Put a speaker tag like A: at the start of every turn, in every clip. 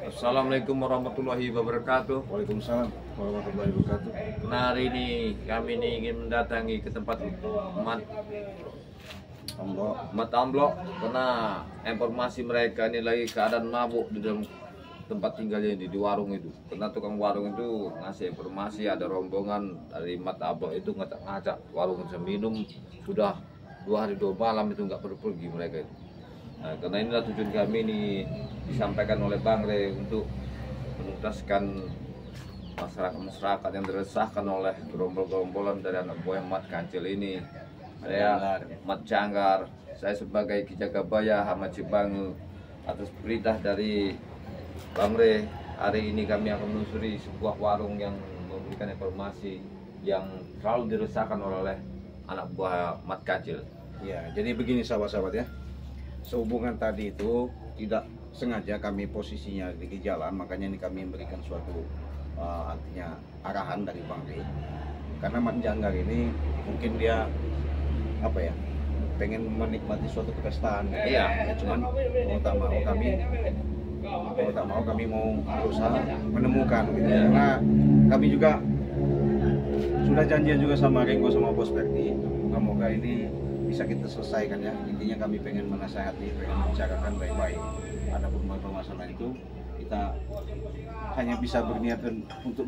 A: Assalamualaikum warahmatullahi wabarakatuh.
B: Waalaikumsalam warahmatullahi wabarakatuh.
A: Nah, hari ini kami ingin mendatangi ke tempat Mat Amblok karena informasi mereka ini lagi keadaan mabuk di dalam tempat tinggalnya di warung itu. Karena tukang warung itu ngasih informasi ada rombongan dari Mat Amblok itu ngacak-ngacak warung bisa minum sudah 2 hari 2 malam itu nggak pergi mereka itu. Nah, karena inilah tujuan kami ini disampaikan oleh Bang Re untuk menuntaskan masyarakat yang diresahkan oleh gerombol-gerombolan dari anak buah Mat Kancil ini. Saya Mat Janggar, saya sebagai Kijagabaya Ahmad Cibangu atas perintah dari Bang Re. Hari ini kami akan menelusuri sebuah warung yang memberikan informasi yang selalu diresahkan oleh anak buah Mat Kancil.
B: Ya, jadi begini sahabat-sahabat ya. Sehubungan tadi itu tidak sengaja kami posisinya di jalan, makanya ini kami memberikan suatu artinya arahan dari Bang Re. Karena Mat Janggar ini mungkin dia apa ya, pengen menikmati suatu kepestaan.
A: Iya.
B: Ya, cuman mau tak mau kami mau berusaha menemukan gitu.
A: Iya.
B: Karena kami juga sudah janjian juga sama Ringo sama Bos Berti. Moga-moga ini bisa kita selesaikan ya. Intinya kami pengen menasihati, pengen membicarakan baik-baik. Adapun permasalahan itu kita hanya bisa berniat untuk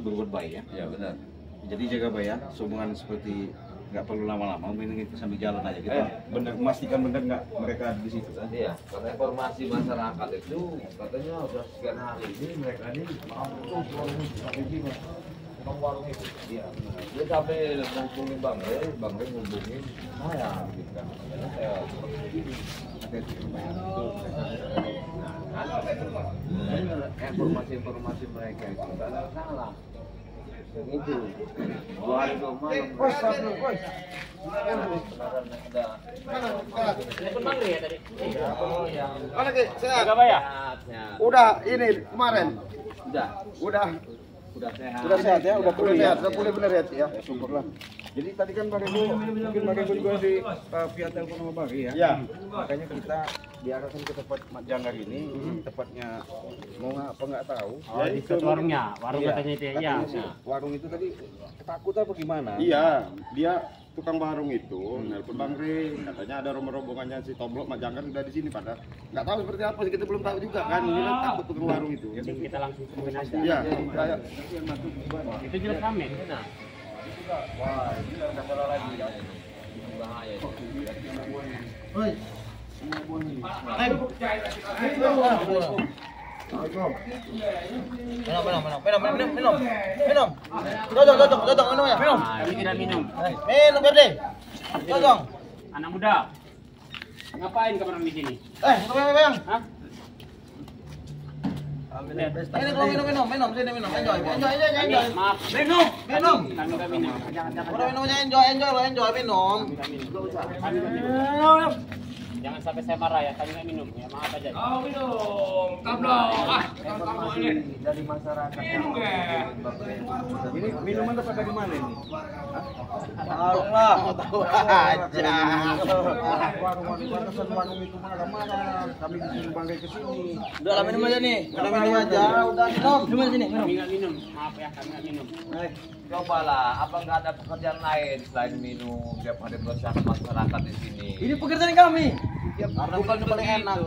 B: berbuat baik ya.
A: Ya benar.
B: Jadi jaga baik ya, sehubungan seperti nggak perlu lama-lama, mending kita sambil jalan aja kita bener memastikan bener nggak mereka di situ kan?
A: Iya, karena informasi masyarakat itu katanya sudah sekian hari ini mereka ini mampu sampai sini warung itu. Iya, dia sampai menghubungi Bang Re menghubungi saya gitu kan. Saya informasi mereka itu nggak ada salah. Yang itu 2 hari 2 malam.
C: Bang Re ya tadi.
D: Mana ke? Sehat.
C: Surabaya.
D: Udah ini kemarin.
A: Udah sehat.
B: Sudah sehat ya, udah pulih ya,
D: Udah pulih bener ya, Ci, ya.
B: syukurlah. Jadi tadi kan Bang Ringo, mungkin Bang Ringo juga di via telepon sama Bang Re ya.
D: Ya.
B: Makanya kita diarahkan ke tempat Mat Janggar ini, tepatnya mau nggak tahu.
C: Oh, di warungnya, warung
B: Iya,
C: katanya itu ya.
B: katanya
C: Iya.
B: sih, warung itu tadi takut apa gimana?
E: Iya, dia tukang warung itu nelpon Bang Re, katanya ada rombongannya si Tomblok Mat Janggar udah di sini, pada nggak tahu seperti apa, kita belum tahu juga kan. Ini kan takut tukang warung itu.
C: Jadi kita langsung temuin aja.
E: Iya, kayak
C: Itu jelas rame.
A: Nah,
B: Wah, ini udah salah lagi ya.
A: bahaya itu.
D: Minum. Dodong, minum ya. Minum.
C: Kami tidak minum.
D: Minum Berde. Dodong.
C: Anak muda. Ngapain kamu orang di sini?
D: Bang.
C: Hah?
D: Ini kalau minum, sini minum. Enjoy.
C: Maaf.
D: Minum.
C: Kami tidak minum.
D: Udah minumnya enjoy, minum.
C: Kami tidak minum. Jangan sampai saya marah ya, kami nggak minum. Ya maaf aja.
B: Dari masyarakat yang ini minuman dapat dari mana ini?
D: Warung lah, mau tahu aja.
B: Warung di batasan warung itu mana? Kami disuruh Bang Re ke sini.
D: Udah lah minum aja nih. Udah minum aja. Udah minum. Cuma sini, minum.
C: Kami nggak minum. Maaf ya, kami nggak minum.
A: Cobalah, apa nggak ada pekerjaan lain selain minum tiap hari bersama masyarakat di sini?
D: Ini pekerjaan kami.
A: Ya,
D: Bukan yang paling enak.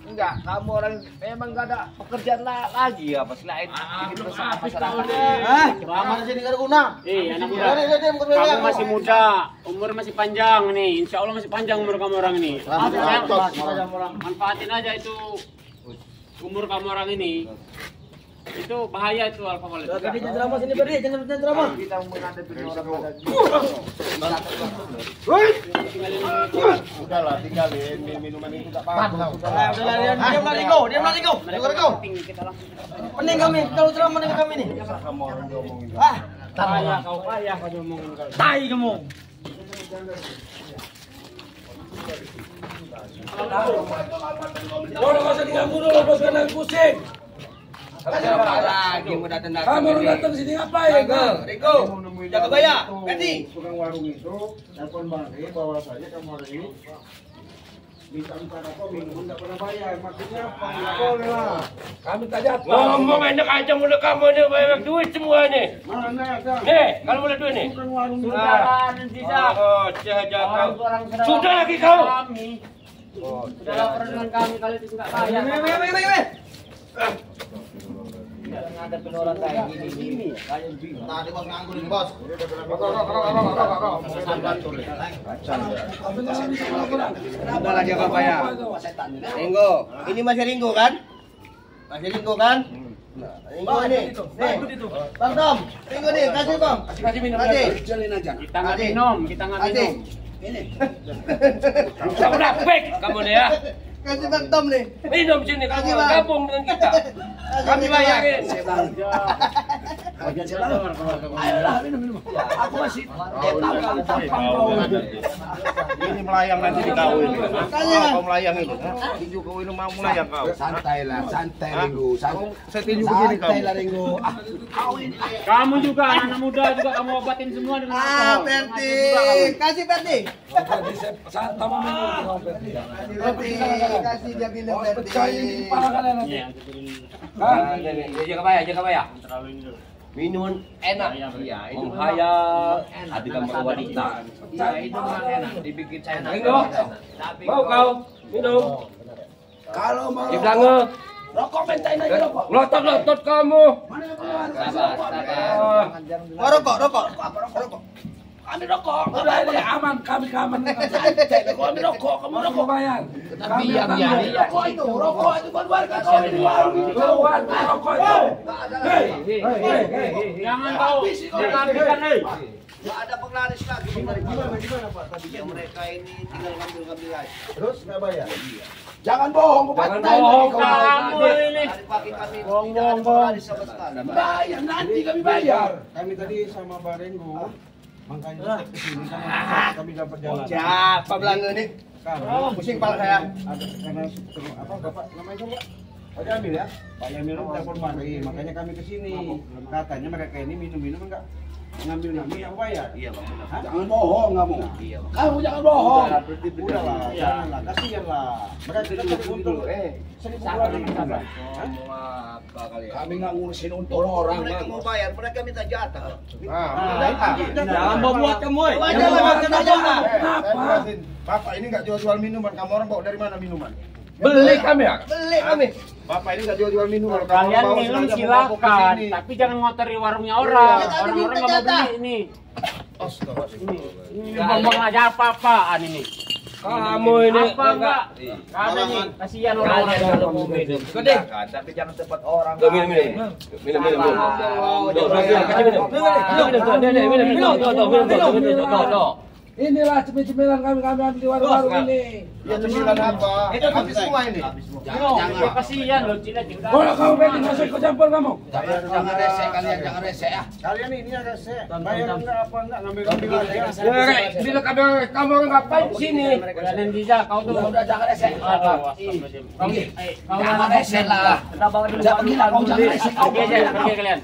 A: Enggak, kamu orang memang nggak ada pekerjaan lagi apa selain bikin bersama masyarakat.
D: Ceramah di sini nggak ada guna.
C: Anak muda.
D: Dia bukan
C: Kamu
D: beli
C: masih muda, umur masih panjang nih. Insya Allah masih panjang umur kamu orang ini. Manfaatin aja itu umur kamu orang ini. Itu bahaya itu alkohol itu.
D: Tadi jangan ceramah sini Berde, jangan ceramah.
A: Kita menghadapi orang
E: udahlah tinggalin minuman itu nggak apa-apa.
D: Udahlah, diam lah Ringo.
C: Penting kita langsung.
D: Pening kami, kalau ceramah dengan kami nih.
C: Payah kau ngomongin kau.
D: Tai kamu.
F: Udah masa diganggu dulu bos karena pusing.
D: Lagi mau datang.
F: Kamu datang sini ngapain?
D: Ringo, jaga gaya, Berti.
B: Tukang warung itu telepon Bang Re bahwasanya kamu hari ini minta apa minum nggak pernah bayar, maksudnya apa? Nggak boleh lah.
F: Kami tak jatuh.
C: Ngomong enak aja mulut kamu nih, banyak duit semua nih.
B: Mana ada?
C: Nih, kalau mulai duit nih.
B: Bukan warung
C: Sudah, tidak. Oh, jaga kau. Sudah lagi kau. Sudah lapor dengan kami, kali itu nggak bayar. Ada penorang kayak gini.
D: Tadi bos nganggur ini bos.
G: Udah lah jaga Pak ya. Ringgo, ini masih Ringgo kan? Masih Ringgo kan? Ringgo ini. Nih. Bang Tom, Ringgo nih, kasih Bang.
C: Kasih minum.
G: Kasih.
C: Kita nggak minum, kita nggak
G: Kasih.
C: minum. Udah baik kamu nih ya.
G: Kasih Bang Tom nih.
C: Minum sini
G: Kasih,
C: kamu
G: Bang.
C: gabung dengan kita. Kami bayarin.
F: Ayolah minum. Aku masih
E: Ini melayang nanti dikawin.
G: Kasih Bang.
E: Kau melayang itu. Tinju kau ini mau melayang kau.
D: Santai lah, santai Ringgo.
E: Saya tinju begini kau.
D: Santai lah Ringgo.
C: Kamu juga anak muda juga kamu obatin semua dengan alkohol.
G: Berti. Kasih Berti.
F: sama minum.
G: Berti. Kasih dia minum Berti.
F: Percaya ini kepala kalian nanti.
C: Jaga bayar. Minuman enak. Iya, itu menghayal. Ada gambar wanita. Itu memang enak. Dibikin saya enak. Mau kau minum?
F: Kalau mau
C: Di belakang.
F: rokok mentain aja rokok.
C: Lotot kamu.
F: Mana yang keluar?
G: Oh, rokok.
F: Kami rokok. Udah ini aman, kami aman. Kami rokok, kamu rokok bayar.
C: Tapi yang jadi
F: Rokok itu buat warga kau di warung. Keluar rokok itu.
C: jangan kau habiskan nih.
G: Nggak ada penglaris lagi. Gimana Pak? Tadi yang mereka ini tinggal ngambil aja.
B: Terus nggak bayar?
F: Jangan bohong,
C: Jangan bohong kamu ini.
G: Dari pagi kami tidak ada penglaris sama sekali.
F: bayar nanti kami bayar.
B: Kami tadi sama Pak Ringgo, makanya kesini sama kami dapat jalan.
G: Siapa belanga nih?
B: Karena
G: Pusing kepala saya.
B: ada karena apa Bapak namanya siapa? Pak Jamil ya? Pak Jamil telepon mari, makanya kami ke sini. Katanya mereka ini minum-minum enggak ngambil nami yang bayar. Iya, Bang.
F: Jangan bohong kamu. Kamu jangan bohong.
B: Udahlah, janganlah, kasihan lah. Mereka kita cari untung. 1.200.
F: Kami nggak ngurusin untung orang.
G: Mereka mau bayar, mereka minta jatah.
B: Jangan
G: buat kamu. Aja lah minta jatah.
E: Bapak ini nggak jual minuman. Kamu orang bawa dari mana minuman?
C: Beli kami ya.
G: Beli kami.
E: Bapak ini nggak jual minuman.
C: Kalian
E: bawa
C: minum
E: sengaja mau bawa ke
C: silakan,
E: sini.
C: tapi jangan ngotori warungnya orang.
G: Ya, kami
C: Orang-orang
G: minta
C: nggak mau
G: jatah.
C: beli ini. Ini ngomong aja apa-apaan ini. Kamu ini apa enggak? Ada nih, kasihan orang-orang yang mau minum. Gede. Tapi jangan cepat orang. Minum.
F: Inilah cemil-cemilan kami ambil di warung-warung ini.
E: Ya cemilan apa?
G: Itu
E: Habis semua ini.
C: Jangan kasihan loh, Cina.
F: Kalau kamu pengen masuk ikut campur kamu.
G: Jangan rese kalian, jangan rese ya.
B: Kalian ini ya rese. Bayar enggak apa enggak ngambil aja.
C: Bila kamu ngapain di sini? Dan Diza, kau tuh
F: Udah jangan rese.
C: Jangan rese lah.
F: Jangan bilang kau jangan rese.
C: Pergi kalian.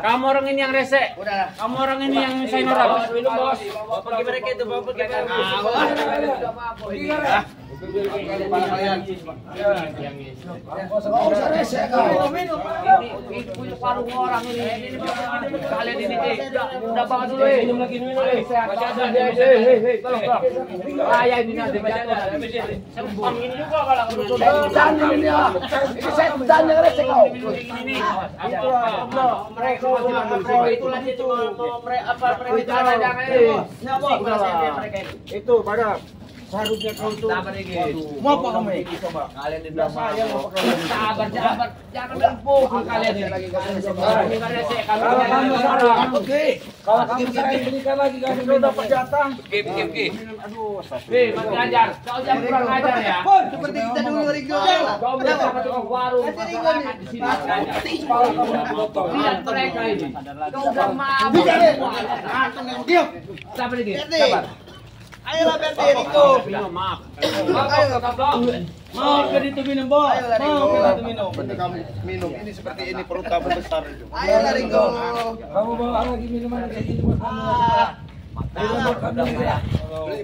C: Kamu orang ini yang rese. Kamu orang ini yang nyusahin orang. Minum bos. Pergi mereka itu, bawa pergi mereka.
F: Usah rese kau.
C: Ini warung orang ini. Kalian ini udah bawa dulu. Minum lagi. Baca ada. Tolong. Ayah ini nanti baca ada. Sempang ini juga kalau
F: Jangan ini ya. Ini setan yang rese kau.
B: Itu pada seharusnya kau tuh. Mau apa kamu ini coba?
C: kalian di
B: Udah saya mau pakai lagi.
C: sabar jangan mempukul kalian ini.
F: Kalau kamu saya berikan lagi kami minum.
B: Jatah.
E: Aduh,
C: Mas Ganjar, kau jangan kurang ajar ya.
G: Seperti kita dulu Ringo.
C: Kau bersama tukang warung, di sini Mas Ganjar. Lihat mereka ini. Kau udah mabuk. Sabar lagi.
G: Berti. Ayolah Berti Ringo.
C: Maaf.
G: Mau ke itu minum, Bos. Ayolah Ringo.
E: Berarti kamu minum ini seperti ini perut kamu besar itu.
G: Ayolah Ringo.
F: Kamu bawa lagi minuman kayak gini buat kamu.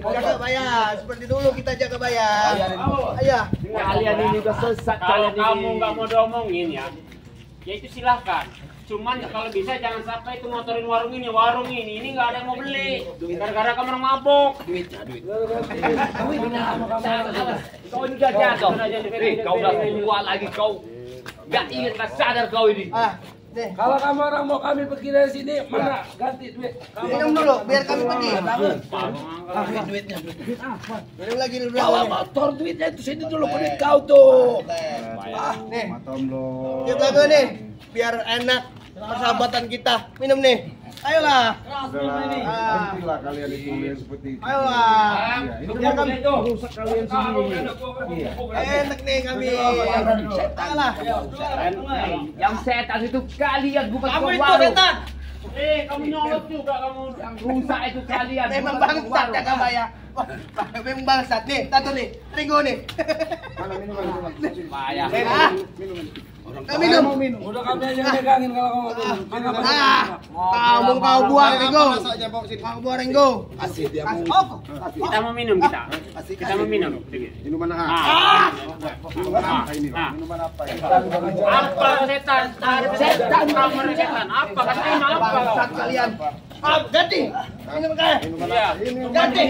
G: Jaga bayar, seperti dulu kita jaga bayar. Ayah.
C: Kalian ini udah sesat.
H: Kalau
C: Kalian
H: kamu
C: ini.
H: nggak mau diomongin ya itu silahkan. Cuman kalau bisa jangan sampai itu ngotorin warung ini nggak ada yang mau beli. Gara-gara kamu orang mabok.
C: Kau ini udah jatuh. Kau udah tua lagi kau. Gak ingat, gak sadar kau ini.
G: Nih.
F: Kalau kamu orang mau kami pergi dari sini, mana ganti duit?
G: Minum dulu, biar kami pergi.
F: Duitnya.
G: Minum lagi dulu.
F: Bawa motor duitnya itu sini dulu duit kau tuh.
G: Nih,
B: Tomlo.
G: yuk jaga nih, biar enak persahabatan kita. Minum nih. Ayolah.
B: Berhentilah kalian itu yang seperti itu.
G: Ayolah.
B: Biar kami rusak kalian sendiri.
G: Enak nih kami. Ayolah.
C: Yang setan itu kalian bukan
G: Kamu itu
C: warung.
G: setan.
H: Kamu nyolot juga kamu.
C: Yang rusak itu kalian.
G: Memang
C: bukan
G: bangsat
C: warung.
G: jaga bayar. Memang bangsat nih, tato nih, Ringo nih.
C: Payah.
G: Minum.
F: Udah kami aja megangin kalau kamu minum.
G: Kau buang Ringo. Kau buang Ringo.
F: Kasih dia mau.
H: Kita mau minum kita. Kita mau minum.
E: Minuman apa?
B: Minuman apa ini?
H: Apa setan? Setan kamar setan. Apa katanya apa?
G: Bangsat kalian. Ganti. Minum kalian. Ganti.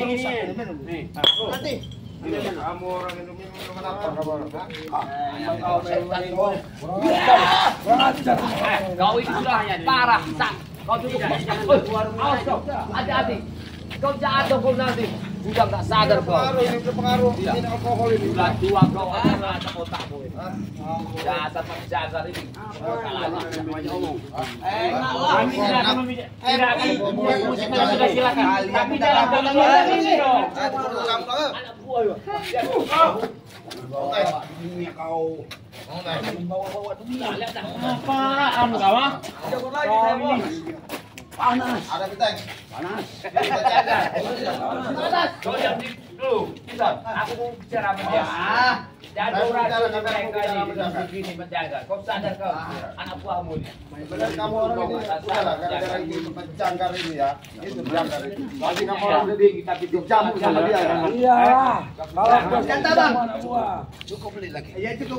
H: Nih.
G: Ganti.
E: Kamu orang minum minuman apa?
C: Kau itu sudah parah, Sak. Kau tuh awas kau. Hati-hati. Kau jatuh kau nanti. Udah nggak sadar kau.
E: Ini berpengaruh. Ini alkohol ini.
C: Udah tua kau, ada otakmu ini. Dasar penjaga ini.
H: Kami tidak akan musik sudah silakan. Tapi dalam ini dong.
C: Anak buah ya.
E: Ini kau.
H: Apa kamu kawan?
C: Panas.
E: Ada kita.
C: Panas. Kau yang di dulu. Kita. Aku mau bicara sama dia. Jangan orang mereka ini begini menjaga. Kau sadar kau anak buahmu ini.
E: Benar kamu orang ini udahlah gara-gara ini menjangkar ini ya. Itu menjangkar ini. Masih kamu orang jadi dijamu sama dia ya.
F: Iya. Kalau
G: Jatah bang.
F: cukup beli lagi.
G: Ya cukup.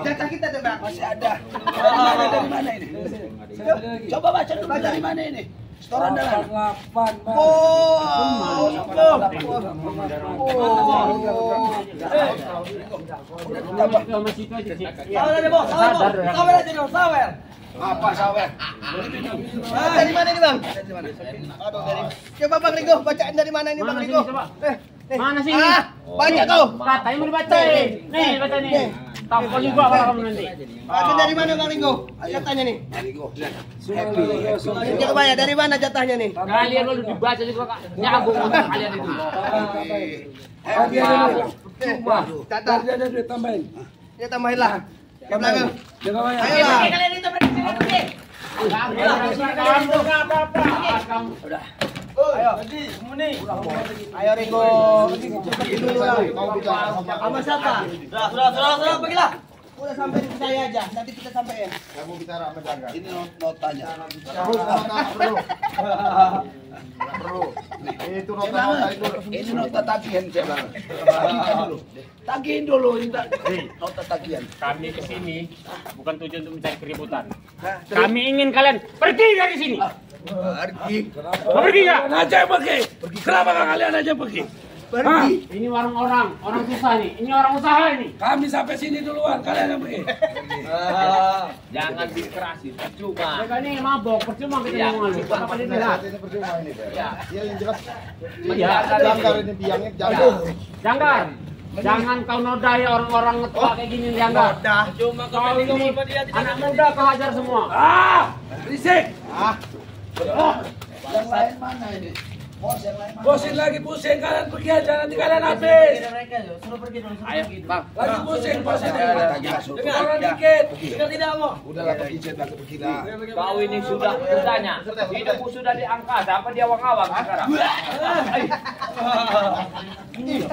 G: Jatah kita tuh bang.
F: Masih ada. Dari mana ini? Coba baca dulu dari mana ini? Setoran dalam. 8.
H: Sama situ aja sih.
G: Sawer aja bos, sawer aja dong, sawer.
F: Apa sawer?
G: Dari mana ini bang? Aduh dari. Coba bang Ringo, bacain dari mana ini bang
H: Mana
G: Ringo?
H: sini, coba?
G: Nih.
H: Mana sini?
G: Baca kau.
H: Katanya mau dibacain. Nih, baca nih. Tampol juga kalau kamu nanti.
G: Baca dari mana bang Ringo? Jatahnya nih. Coba bayar dari mana jatahnya nih?
H: Kalian lalu dibaca juga Kak. Nyambung sama kalian itu.
G: Cuma. Jatah.
F: Ada duit tambahin.
G: Ya tambahin lah. Ke belakang.
F: Jangan banyak.
G: Ayolah.
H: Kalian itu berarti pergi. Kamu enggak apa-apa. Kamu udah.
G: Ayo Ringo. Pergi dulu lah. Sama siapa? Sudah, pergilah. Udah sampai di saya aja. Nanti kita sampein.
E: Kamu bicara apa jaga?
F: Ini notanya.
E: Perlu. Itu nota itu.
F: Ini nota tagihan saya bilang. Tagihin dulu ini nota tagihan.
H: Kami ke sini bukan tujuan untuk mencari keributan. Kami ingin kalian pergi dari sini.
F: Pergi.
H: Mau pergi enggak?
F: Aja pergi. Kenapa kalian aja pergi?
G: Pergi.
H: Ini warung orang susah nih. Ini orang usaha ini.
F: Kami sampai sini duluan, kalian yang pergi.
C: Jangan dikerasin. Cuma.
H: Mereka ini mabok, percuma kita ngomong lu. Apa dia bilang?
E: Ini percuma ini. Iya yang jelas.
H: Iya.
E: Jangkar ini biangnya jangkar.
H: Janggar. Jangan kau nodai orang-orang ngetua kayak gini, Janggar.
G: Cuma
H: Kau ini anak muda kau hajar semua.
F: Berisik. Yang lain mana ini? Bosin lagi pusing, kalian pergi aja nanti kalian habis.
C: Ayo, Bang.
F: Lagi pusing bosin. Orang dikit.
G: Tidak mau.
F: Udahlah pergi cetak pergi dah.
C: Kau ini sudah bertanya. Hidupku sudah di angkasa apa di awang-awang sekarang?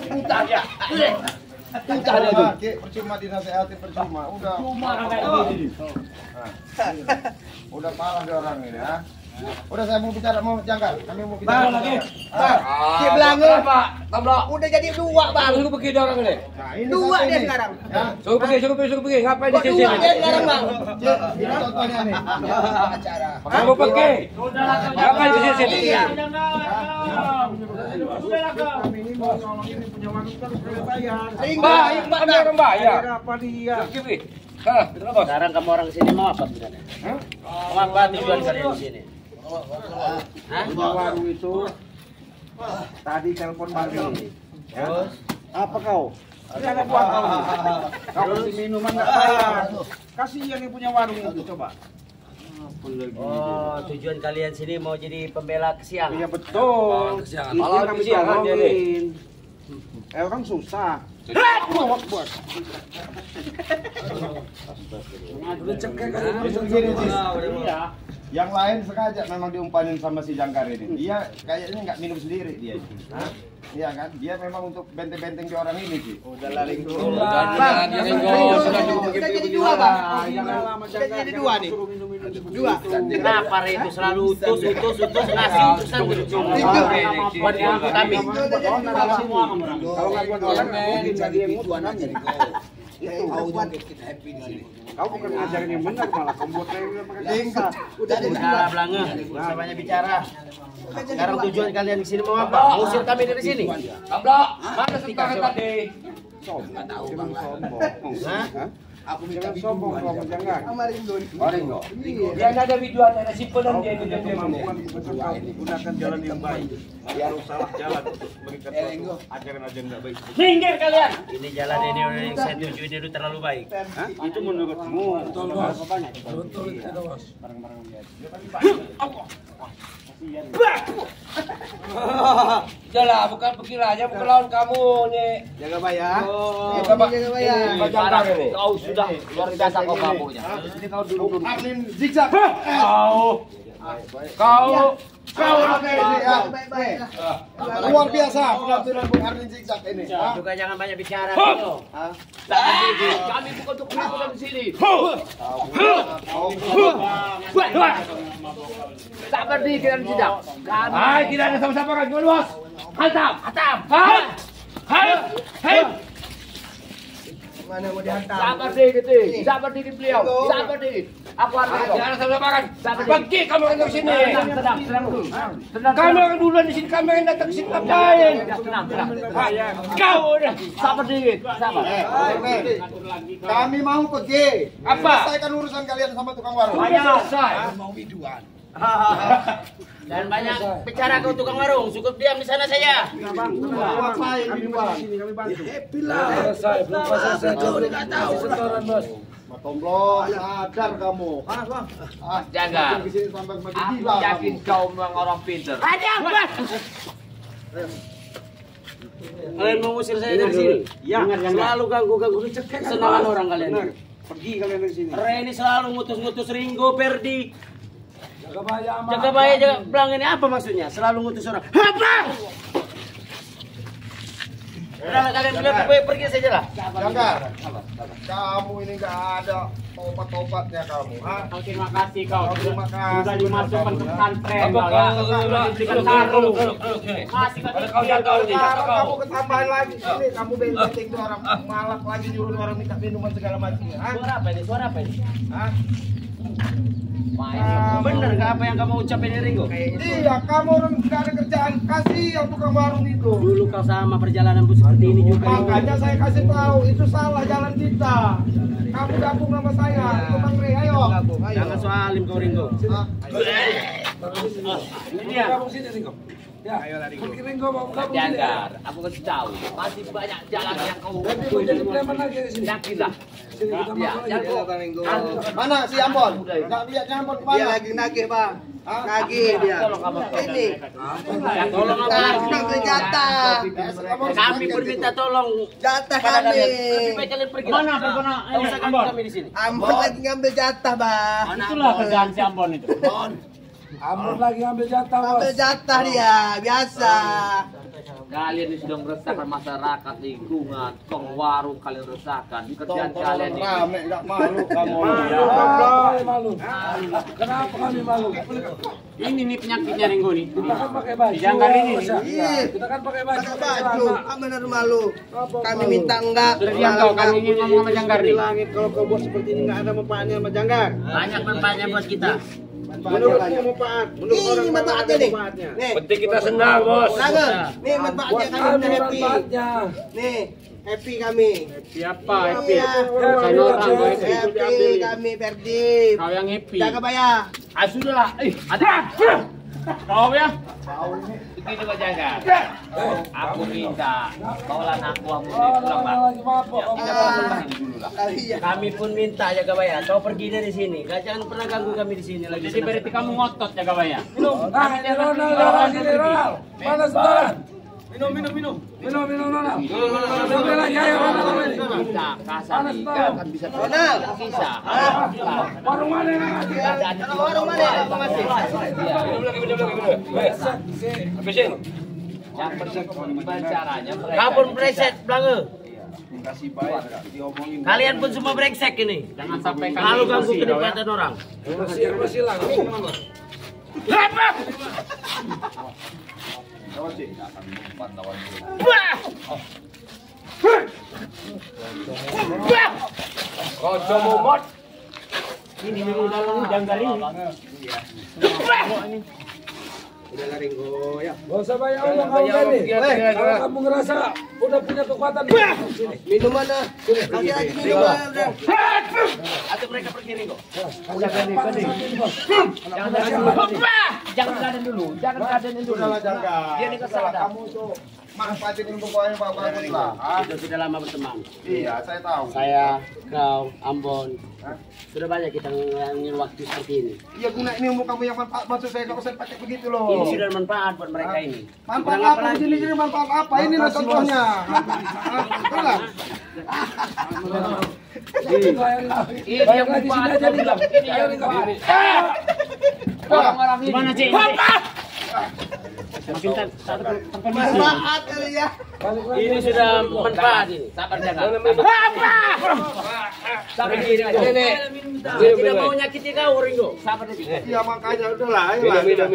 C: Entah ya.
E: Percuma dinasehati percuma. Udah.
H: Cuma orang kayak gini.
E: Udah parah dia orang ini ya. Udah saya mau bicara mau jangkar. Kami mau bicara.
F: Bang, lagi.
G: Di belakang.
C: Pak, Toblok.
G: Udah jadi 2 bang.
C: Suruh pergi dia orang ini.
E: Nah, ini
G: 2
E: satu
G: dia
E: ini.
G: sekarang.
E: Ya.
C: Suruh pergi. Ngapain di
G: Kok
C: sini?
G: 2 dia sekarang bang.
E: Cik, ini contohnya nih.
G: Acara.
C: Kamu pergi. Ngapain di sini?
G: Iya.
E: Kami ini mau nolongin ini punya warung kan harus bayar.
C: Mbak, kami orang bayar.
E: Berapa dia?
C: Kiri. Hah, terus.
H: Sekarang kamu orang sini mau apa sebenarnya? Mau apa tujuan kalian di sini?
E: Punya warung itu tadi telepon Bali. Ya. Apa kau? Tidak ada buat kau. Kau kasih minuman nggak bayar. Kasihan yang punya warung itu coba.
H: Oh, tujuan kalian sini mau jadi pembela kesiangan?
E: Iya betul. Ini
C: Kalau
E: kami
C: kesiangan dia
E: tolongin. Orang susah. Allahu Akbar. Gini, Cis. Yang lain sengaja memang diumpanin sama si Jangkar ini. Dia kayaknya nggak minum sendiri dia. Iya kan? Dia memang untuk benteng-benteng di orang ini sih. Udah laling dulu.
C: Jangan Ringo, sudah cukup
G: Kita jadi 2 bang. Kita jadi 2 nih. 2.
H: Kenapa itu selalu utus ngasih utusan buat kami?
E: Kalau nggak buat orang mungkin jadi emosi nanti. Kau bukan ngajarin yang benar malah membuat saya pakai kasar.
G: Udah ada
H: Udah belanga, usah banyak bicara. Sekarang tujuan kalian di sini mau apa? Usir kami dari sini.
C: Toblok, mana sekarang tadi?
E: Sombong.
H: Hah?
E: Jangan sombong kau jangan.
G: Ringo.
C: Dia ada videoan, ada simpenan dia itu.
E: Kemampuan gunakan jalan yang baik. Harus salah jalan untuk berikan ajaran-ajaran nggak baik.
H: Minggir kalian. Ini jalan ini yang saya tuju ini udah terlalu baik.
E: Itu menurutmu?
C: Jalan, bukan pikirannya, bukan lawan kamu nih.
G: Jaga bayar.
C: Jaga
G: bayar.
C: Kau sudah luar biasa kau kamunya.
E: Ini kau dulu. Arlin zigzag.
C: Kau
E: Oke ini ya. Luar biasa penampilan Bung Arlin zigzag ini.
H: Juga jangan banyak bicara dulu.
C: kami bukan untuk berikut di sini. Tak berdiri kita tidak. Hai, tidak ada sama-sama kan, bos. Hantam. Hai.
G: Mana mau dihantam?
C: Sabar dikit beliau. Sabar dikit. Aku harus jangan sama-sama kan. Pergi kamu ke sini. Tenang. Kamu akan duluan di sini, kami akan datang ke sini ngapain? Tenang. Kau udah sabar dikit. Sabar.
E: Kami mau pergi.
C: Apa?
E: Selesaikan urusan kalian sama tukang warung.
C: Selesai.
H: Dan banyak bicara kau tukang warung, cukup diam di sana saja.
E: Ngapain di luar? Kami bantu. Tomblo, sadar kamu.
C: Jaga.
E: Di sini sampai mati
C: Aku
E: gila
C: yakin
E: kamu.
C: kau memang orang pintar.
H: Kalian mau ngusir saya dari sini? Ya. Selalu ganggu kesenangan orang kalian.
E: Pergi kalian dari sini.
H: Reni selalu ngutus-ngutus Ringo, Perdi. Jaga belang ini apa maksudnya? Selalu ngutus orang. Apa? Udahlah kalian pergi saja lah.
E: Jangkar, kamu ini nggak ada tobat-tobatnya kamu.
H: Terima kasih kau.
E: Terima kasih.
H: Sudah dimasukkan ke pesantren. Diberikan sarung. Masih
E: Sekarang kamu ketambahan lagi sini, kamu benteng tuh orang malak lagi nyuruh orang minta minuman segala macam.
H: Suara apa ini?
E: Hah?
H: Bener nggak apa yang kamu ucapin ini Ringo?
E: Iya, kamu orang nggak ada kerjaan, kasih yang tukang warung itu.
H: Dulu kau sama perjalanan seperti ini juga.
E: Makanya saya kasih tahu, itu salah jalan kita. Kamu gabung sama saya, itu Bang Rey, ayo.
H: Jangan soalim kau Ringo. Ini dia.
C: Jaga. Aku kasih tahu. Masih banyak jalan yang kau yakinlah. Ya,
E: Mana si Ambon? Nggak lihat Ambon kemana?
G: Dia lagi nagih bang. Nagih dia. Ini.
H: Tolong apa?
G: Ngambil jatah.
H: Kami berminta tolong.
G: Jatah
H: Pada
G: kami.
H: kalian. Lebih baik kalian pergi. Mana? Tidak usah kami di sini.
G: Ambon lagi ngambil jatah bang.
H: Itulah kerjaan si Ambon itu.
F: Ambon lagi ambil jatah, Bos.
G: Ngambil jatah dia, biasa.
C: Kalian ini sudah meresahkan masyarakat, lingkungan, tong warung kalian resahkan. Kerjaan kalian ini.
E: Rame, nggak malu kamu.
F: Malu. Kenapa kami malu?
H: Ini nih penyakitnya Ringo nih.
F: Kita kan pakai baju.
H: Di jangkar ini.
F: Kita kan pakai baju.
G: Pakai baju. Kamu benar malu. Kami minta enggak.
H: Sudah diam kau, kami ingin ngomong sama Janggar nih.
E: Langit kalau kau buat seperti ini nggak ada manfaatnya sama Janggar.
C: Banyak manfaatnya buat kita.
E: Menurutmu manfaat, menurut orang
G: Ini
E: mana
G: manfaatnya
E: ada
G: nih.
E: manfaatnya?
G: Nih,
A: Penting kita senang, Bos.
G: Langen. Nih manfaatnya
F: Buat
G: kami
F: kami
G: udah happy.
F: manfaatnya.
G: Nih, happy kami.
H: Siapa happy?
G: Iya.
H: Saya orang gue happy.
G: Happy kami Ferdi.
H: Kau yang happy.
G: Jaga bayar.
H: Ah sudahlah. Ada. Kau ya.
C: Begini Pak Jaga. Aku minta bawalah anak buahmu ini pulang Pak.
F: Lagi mabok.
C: Kita pulang dulu lah.
G: Iya.
I: Kami pun minta Jaga Bayar, kau pergi dari sini. Kau jangan pernah ganggu kami di sini lagi.
H: Jadi berarti kamu ngotot Jaga Bayar.
F: Nah, ini Ronald. Mana setoran? Minum, Ronald. Minum lagi, ayo Ronald.
C: Kita kasar nih, kan bisa
G: Ronald.
C: bisa.
F: Warung mana yang ngasih?
G: Kalau warung mana yang mau ngasih?
C: Yang penting gimana caranya mereka.
I: Kau pun brengsek, Blange.
E: Kasih baik, diomongin.
I: Kalian pun semua brengsek ini.
H: Jangan sampai kami
I: Kalau ganggu
H: emosi, kau ya.
I: kenikmatan orang.
F: Masih lah.
C: Kocok momot.
H: Ini memang dalam Janggar ini.
E: Udah lah Ringo ya.
F: Gak usah banyak omong kamu tadi. Kalau kamu ngerasa udah punya kekuatan,
G: Minum mana? Kasih lagi minum mana, Bro?
I: Atau mereka pergi Ringo.
C: Jangan kaden dulu, jangan kaden dulu.
E: Udah lah Janggar.
C: Dia ini kesal dah.
E: Kamu tuh manfaatin untuk pokoknya bagus lah.
I: Kita sudah lama berteman.
E: Iya, saya tahu.
I: Saya, kau, Ambon. Sudah banyak kita ngilangin waktu seperti ini.
E: Iya guna ini umur kamu yang manfaat, maksud saya nggak usah pakai begitu loh.
I: Ini sudah manfaat buat mereka ini.
E: Manfaat
I: Kurang
E: apa di sini manfaat apa? Ini lah contohnya. Betul lah.
C: Ini yang membuat problem. Ini yang orang-orang ini.
H: Gimana Cik? Makin sampai
G: Manfaat kali ya.
I: Ini sudah manfaat ini.
C: Sabar Jaga.
I: Sampai gini aja. Tidak mau nyakiti kau Ringo.
C: Sabar deh.
E: Iya makanya udahlah. Ayolah.
I: Minum.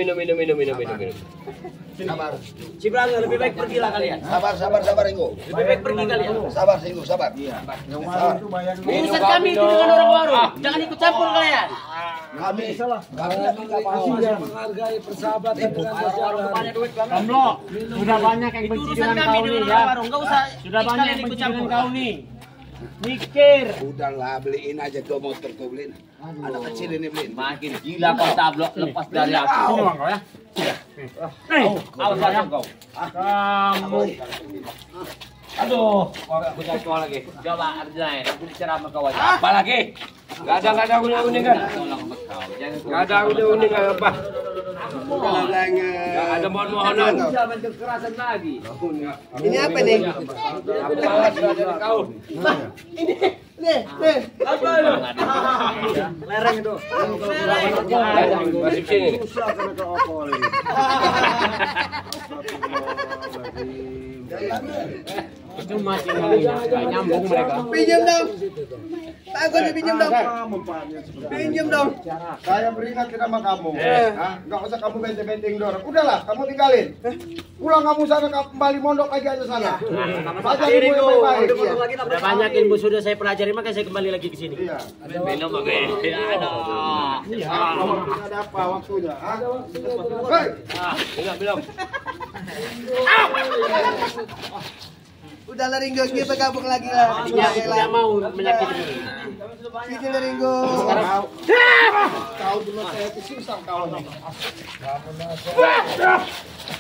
I: Sabar. Si Blange lebih baik pergilah kalian.
G: Sabar Ringo.
I: Lebih baik pergi kalian.
G: Sabar Ringo, sabar.
E: Yang warung itu bayar dulu.
I: Urusan kami itu dengan orang warung. Jangan ikut campur kalian.
E: Kami salah.
F: masih menghargai persahabatan dengan masyarakat.
H: Kamlo, sudah banyak yang
I: Itu
H: benci
I: urusan
H: dengan
I: kami
H: kau nih
I: dengan
H: ya.
I: orang warung. Enggak usah.
H: Sudah banyak
I: kalian
H: yang
I: ikut
H: benci
I: campur.
H: dengan kau nih. Mikir.
D: Udahlah, beliin aja tuh motor kau beliin. Anak kecil ini beliin.
C: Makin gila kau tablok lepas dari aku.
H: Sini bang kau ya.
C: Awas kau.
H: Kamu.
C: Aduh, punya kau lagi. Coba Arjuna, aku bicara sama kau aja.
D: Apa lagi? Gak ada unik-unik kan?
C: Tolong sama kau. Jangan kau.
D: Gak ada unik-unik apa?
E: Udahlah Blange.
D: Gak ada mohon-mohonan.
C: Zaman kekerasan lagi.
G: Ini apa nih?
D: Awas dari kau.
G: Nih.
C: Apa lu?
I: Lereng itu.
D: Masih sini.
E: Susah kena ke opol ini.
H: Itu masih nggak nyambung mereka.
G: Pinjam dong. Takut dipinjam dong.
E: Manfaatnya seperti ini.
G: Pinjam dong.
E: Saya beringatkan sama kamu. Nggak usah kamu benteng-benteng dorong. Udahlah, kamu tinggalin. Pulang kamu sana kembali mondok lagi aja sana. Baca ibu yang baik-baik. Iya.
I: Sudah banyak ilmu sudah saya pelajari, makanya saya kembali lagi ke sini.
E: Iya.
C: Minum oke. Aduh.
E: Apa waktunya ada apa waktunya? Hei,
G: Udahlah Ringo, kita gabung lagi lah.
I: Tidak mau menyakiti diri.
G: Sini lah Ringo.
E: kau dulu saya itu susah kau nih.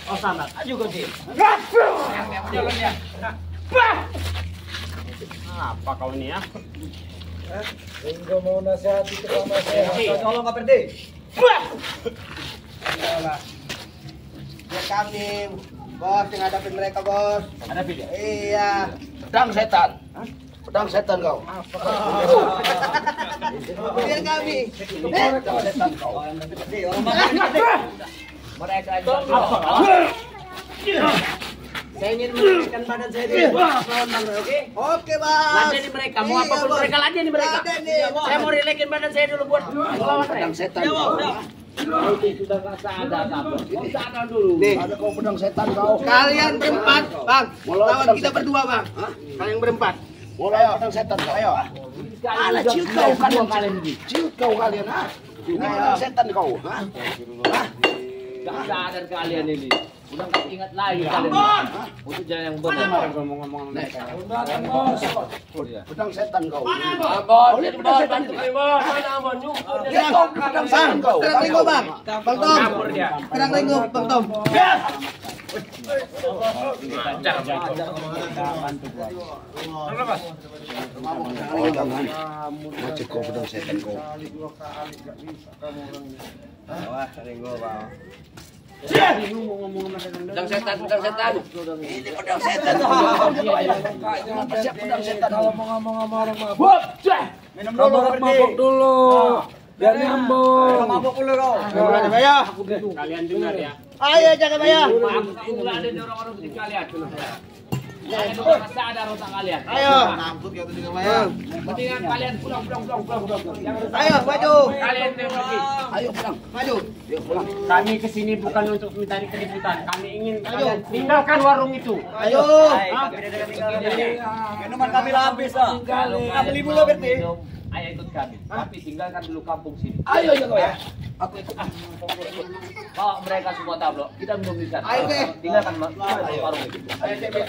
I: Oh sama, ayo kau sih.
H: Apa kau ini ya?
F: Ringo mau nasihati terutama saya.
G: Tolong Kak Perdi. Ya kami, bos, yang hadapin mereka bos.
H: Ada video.
G: Iya.
D: Pedang setan. Pedang setan kau.
G: Biar kami.
C: Mereka aja.
I: Saya ingin menaikan badan saya dulu. Oke?
G: Oke, Bang.
I: Ladeni mereka, mau apapun mereka ladeni mereka. Saya mau relaxin badan saya dulu buat melawan mereka.
E: Setan.
I: Sudah nggak sadar, kau sadar dulu.
G: Nih,
E: Ada kau pedang setan kau.
G: kalian berempat, Bang. Lawan kita berdua, Bang. Kalian berempat.
E: Mulai pedang setan kau. Ayo. Ala ciut kau kalian ini. Ciut kau kalian, ha? Ini pedang setan kau, ha?
I: Gak sadar kalian ini. Udah nggak ingat lagi kalian. Untuk jalan yang benar ngomong-ngomong mereka.
E: Pedang setan kau.
I: Abon, bantu kami bos. Mana Abon?
E: Ya kau pedang setan kau.
G: Terang ringgo, Bang. Bang Tom. Terang ringgo, Bang Tom.
E: Macet kau pedang setan kau.
I: Pedang setan.
E: Ini pedang setan. Kenapa siap pedang setan?
F: Kalau mau ngomong sama orang mabuk,
G: Minum
F: mabuk dulu. Biar nyambung.
G: Mabuk dulu kau.
H: Kalian dengar ya.
G: Ayo, jaga bayar.
I: Aku nggak ada orang-orang seperti kalian. Kalian udah sadar otak kalian.
G: Ayo.
I: Mendingan kalian pulang.
G: Ayo, maju.
I: Kalian pergi.
E: Ayo pulang.
G: Maju.
H: Kami kesini bukan untuk mencari keributan. Kami ingin kalian tinggalkan warung itu.
G: Ayo.
C: Minuman kami habis ah.
G: Kita beli dulu berarti.
I: Ayo ikut kami. Tapi tinggalkan dulu kampung sini.
E: Ayo jaga ya.
I: Aku ikut. Bawa mereka semua tablo. Kita belum bisa.
G: Ayo, Ke.
I: Tinggalkan warung itu. Ayo, Cek.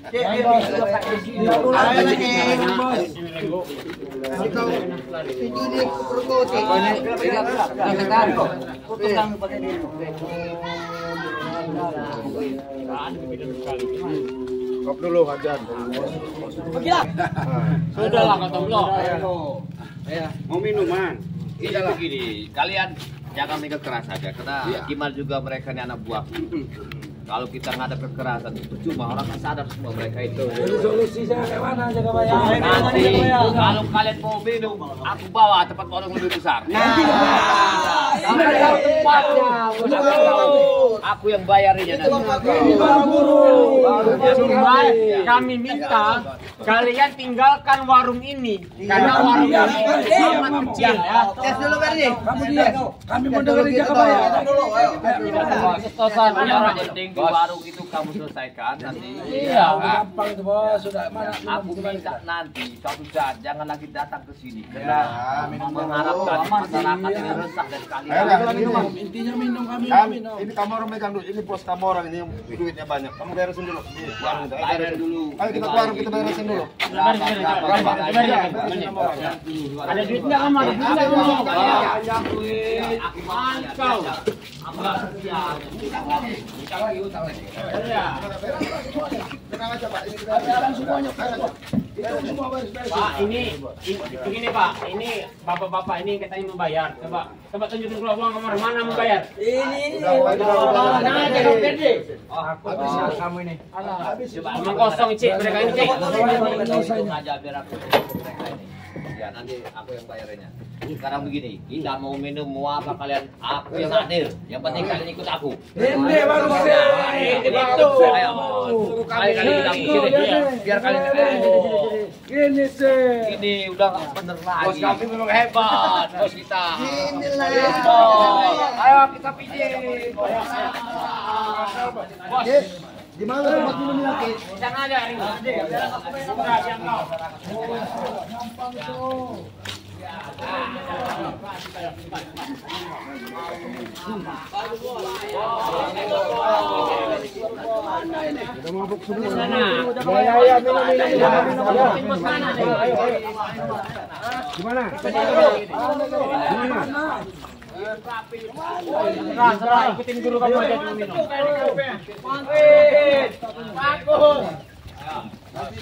G: Ayo lagi. Kasih kau. Itu di perut.
E: Kop dulu Hajan.
I: Sudahlah kau tomblo.
E: Mau minuman?
A: Ini begini, kalian jangan main keras aja karena gimana juga mereka ini anak buah. Kalau kita nggak ada kekerasan, percuma orang nggak sadar semua mereka itu.
F: Jadi solusinya kayak mana jaga bayar?
A: Nanti kalau kalian mau minum, aku bawa tempat warung lebih besar.
I: Kalau tempatnya, aku yang bayarinya nanti.
H: Cuman kami minta kalian tinggalkan warung ini karena warung ini sangat kecil ya.
G: Tes dulu berarti.
F: Kamu dia. Kami mau dengerin jaga bayar.
G: Dulu, ayo.
I: Setelah yang penting di warung itu kamu selesaikan nanti.
F: Iya, gampang itu bos. Sudah mana?
I: Aku minta nanti suatu saat jangan lagi datang ke sini karena mengharapkan masyarakat ini resah dari kalian.
F: Intinya minum kami minum.
E: Ini kamu orang megang duit. Ini pos kamu orang ini yang duitnya banyak. Kamu beresin dulu.
I: Bayar dulu.
E: Ayo kita keluar kita beresin dulu.
H: Ada duitnya kamu, ada duitnya kamu.
I: Aku mantau.
E: Tenang aja Pak. Ini kita beresin semuanya.
H: Pak, ini begini Pak, ini bapak-bapak ini katanya membayar. Coba tunjukin keluar uang kamar mana membayar.
F: Kamu ini.
H: Coba emang kosong cik mereka ini cik.
I: Aja biar aku mereka ini. Ya nanti aku yang bayarnya. Sekarang begini, kita mau minum mau apa kalian? Aku yang adil. Yang penting kalian ikut aku.
F: Ini baru
I: Ini itu. Ayo. Kali-kali kita sini biar kalian
F: Ini sih.
I: ini udah nggak bener lagi. Bos kami memang hebat, bos kita.
G: Inilah.
I: Ayo kita pijit. Bos.
E: Di mana tempat minum lagi?
H: Jangan ada hari ini.
E: Udah mabuk semua.
F: Ya, minum.
E: Gimana?
H: Serah, ikutin guru kamu aja dulu minum.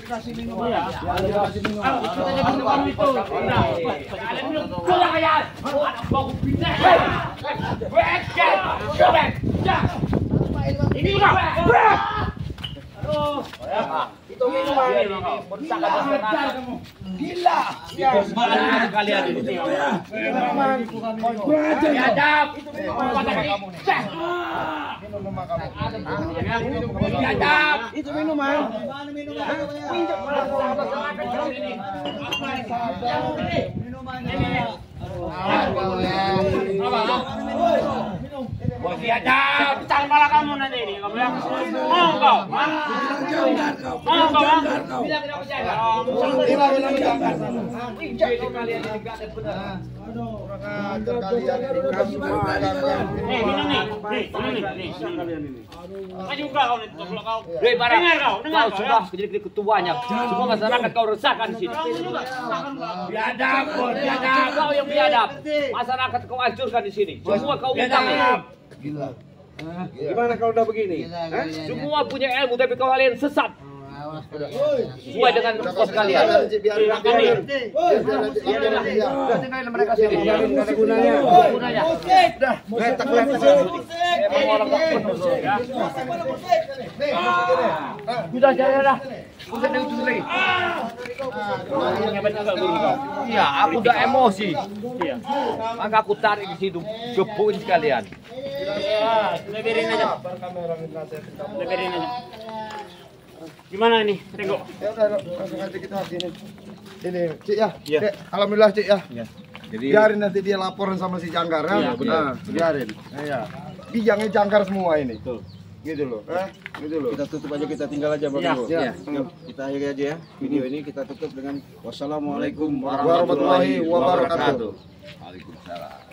E: Kasih minum.
H: Ikut aja guru kamu itu. Kalian minum. Sudah kalian. Bau pindah. Ini udah.
G: Itu
C: minuman.
F: Gila.
C: Mana kalian ini?
F: Minuman.
C: Biadab. Itu minuman. Biadab.
E: Itu minuman.
C: Bos biadab. Pecah kepala kamu nanti ini. Kamu yang mau kau?
F: Jangkar kau.
C: Mau kau?
F: Jangkar kau.
C: Bilang tidak berjaga. Kalian ini gak ada benar. Minum nih. Maju kau nih, kalau kau. Dengar kau, dengar kau. Sudah menjadi ketuanya. Semua masyarakat kau resahkan di sini. Biadab, biadab. Kau yang biadab. Masyarakat kau hancurkan di sini. Semua kau utang.
E: Gila. Gimana kalau udah begini?
C: Semua punya ilmu tapi kalian sesat. Sesuai dengan kos kalian.
E: Biarin mereka sendiri. Biarin gunanya.
C: Sudah jalan dah. Udah itu lagi. Iya, aku udah emosi. Iya. Maka aku tarik di situ, gebukin sekalian. Leberin aja. Leberin aja. Gimana ini, Tengok?
E: Ya udah, langsung aja kita sini. Ini, Cik ya. Cik, alhamdulillah Cik ya. Jadi biarin nanti dia laporan sama si Jangkar ya.
B: Iya, benar.
E: Biarin. Iya. Bijangnya Jangkar semua ini. Betul. Gitu loh. Gitu loh. Kita tutup aja, kita tinggal aja Bang.
B: Ya.
E: Kita akhiri aja ya. Video ini kita tutup dengan wassalamualaikum warahmatullahi wabarakatuh.
A: Waalaikumsalam.